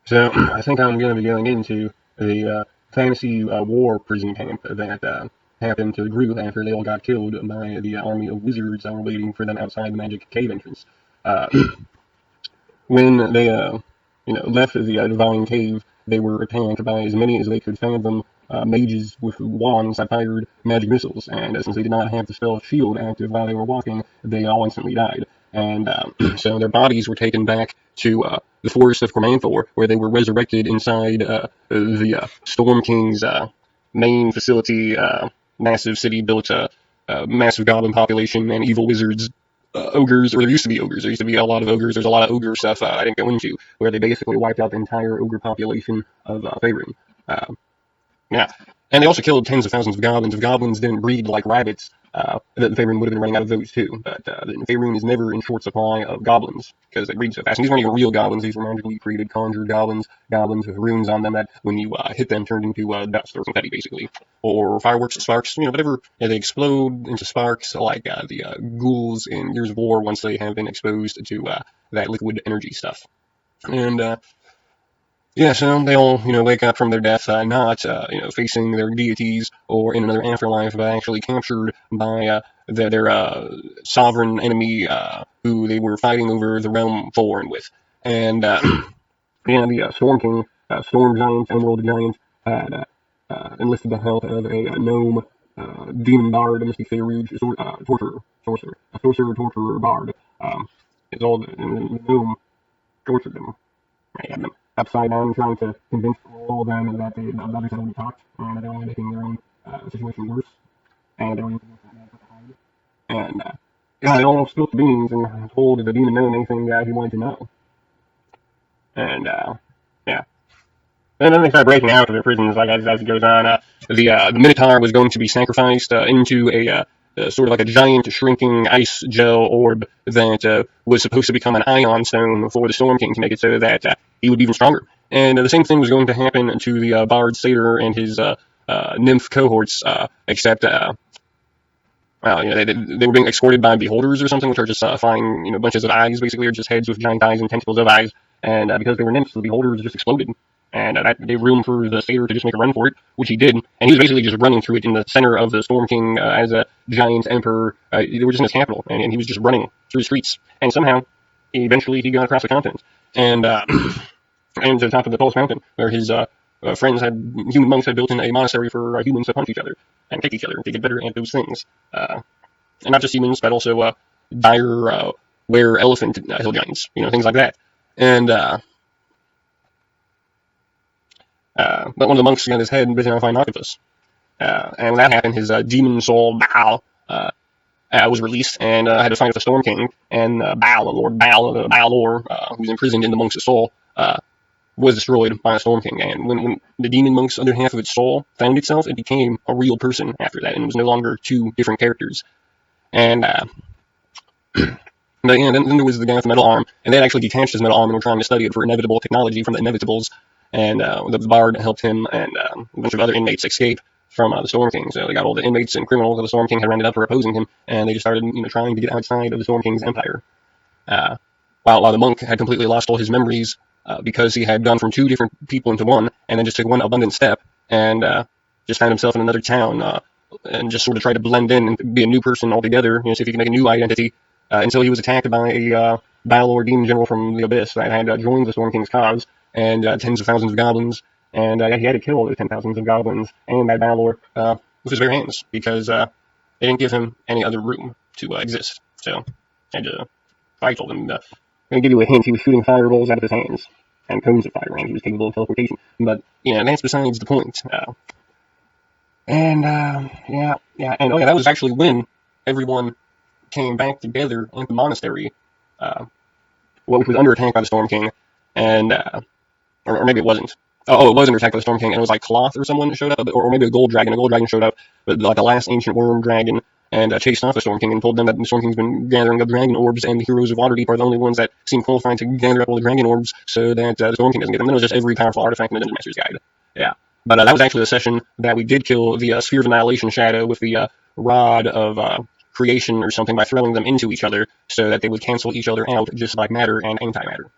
So I think I'm going to be going into the fantasy war prison camp that happened to the group after they all got killed by the army of wizards waiting for them outside the magic cave entrance. Uh, when they left the divine cave, they were attacked by as many as they could fathom mages with wands that fired magic missiles, and since they did not have the spell shield active while they were walking, they all instantly died. And so their bodies were taken back to the forest of Cormanthor, where they were resurrected inside the Storm King's main facility, massive city built massive goblin population and evil wizards, ogres, or there used to be ogres. There used to be a lot of ogres. There's a lot of ogre stuff I didn't go into, where they basically wiped out the entire ogre population of Faerun. Uh, yeah. And they also killed tens of thousands of goblins. If goblins didn't breed like rabbits, Faerun would have been running out of those too. But Faerun is never in short supply of goblins because they breed so fast. And these weren't even real goblins. These were magically created, conjured goblins, goblins with runes on them that when you hit them turned into dust or confetti, basically. Or fireworks, sparks, whatever. Yeah, they explode into sparks like the ghouls in Gears of War once they have been exposed to that liquid energy stuff. And yeah, so they all, wake up from their death, not, facing their deities or in another afterlife, but actually captured by their sovereign enemy, who they were fighting over the realm for and with. And yeah, the Storm King, Storm Giant, Emerald Giant, had enlisted the help of a gnome, demon bard, a mystic theurge, torturer, torturer, bard. It's all the gnome tortured them. I had them upside down trying to convince all of them that the others had only talked and that they were only making their own situation worse and they were using that to hide. And yeah, they all spilled the beans and told the demon gnome anything he wanted to know. And yeah. And then they start breaking out of their prisons, like as it goes on. The Minotaur was going to be sacrificed into a sort of like a giant shrinking ice gel orb that was supposed to become an ion stone for the Storm King to make it so that he would be even stronger. And the same thing was going to happen to the Bard Satyr and his nymph cohorts, except well, they were being escorted by beholders or something, which are just flying, bunches of eyes, basically, or just heads with giant eyes and tentacles of eyes. And because they were nymphs, the beholders just exploded. And that gave room for the satyr to just make a run for it, which he did. And he was basically just running through it in the center of the Storm King as a giant emperor. They were just in his capital, and he was just running through the streets. And somehow, eventually, he got across the continent. And and to the top of the tallest mountain, where his human monks had built in a monastery for humans to punch each other and kick each other to get better at those things. And not just humans, but also dire were-elephant hill giants, things like that. And but one of the monks got his head bitten off by an octopus. And when that happened, his demon soul, Baal, was released and had to fight with the Storm King. And Baal, Lord Balor, who's imprisoned in the monk's soul, was destroyed by the Storm King. And when the demon monk's other half of its soul found itself, it became a real person after that, and it was no longer two different characters. And but yeah, then there was the guy with the metal arm, and they had actually detached his metal arm and were trying to study it for inevitable technology from the Inevitables. And the Bard helped him and a bunch of other inmates escape from the Storm King. So they got all the inmates and criminals that the Storm King had rounded up for opposing him, and they just started, trying to get outside of the Storm King's empire. While the monk had completely lost all his memories because he had gone from two different people into one, and then just took one abundant step and just found himself in another town and just sort of tried to blend in and be a new person altogether, see if he could make a new identity, until he was attacked by a Balor demon general from the Abyss that had joined the Storm King's cause, and tens of thousands of goblins, and he had to kill those 10,000s of goblins and that Balor with his bare hands, because they didn't give him any other room to exist. So, and I told him, I'm going to give you a hint, he was shooting fireballs out of his hands, and cones of fire, and he was capable of teleportation. But, that's besides the point. And that was actually when everyone came back together in the monastery, which was under attack by the Storm King, and or maybe it wasn't. Oh, it was under attack by the Storm King, and it was like Cloth or someone that showed up, or maybe a gold dragon. A gold dragon showed up, but like the last ancient worm dragon, and chased off the Storm King and told them that the Storm King's been gathering up dragon orbs, and the heroes of Waterdeep are the only ones that seem qualified to gather up all the dragon orbs, so that the Storm King doesn't get them. Then it was just every powerful artifact in the Dungeon Master's Guide. Yeah. But that was actually the session that we did kill the Sphere of Annihilation Shadow with the Rod of Creation or something by throwing them into each other so that they would cancel each other out just like matter and antimatter.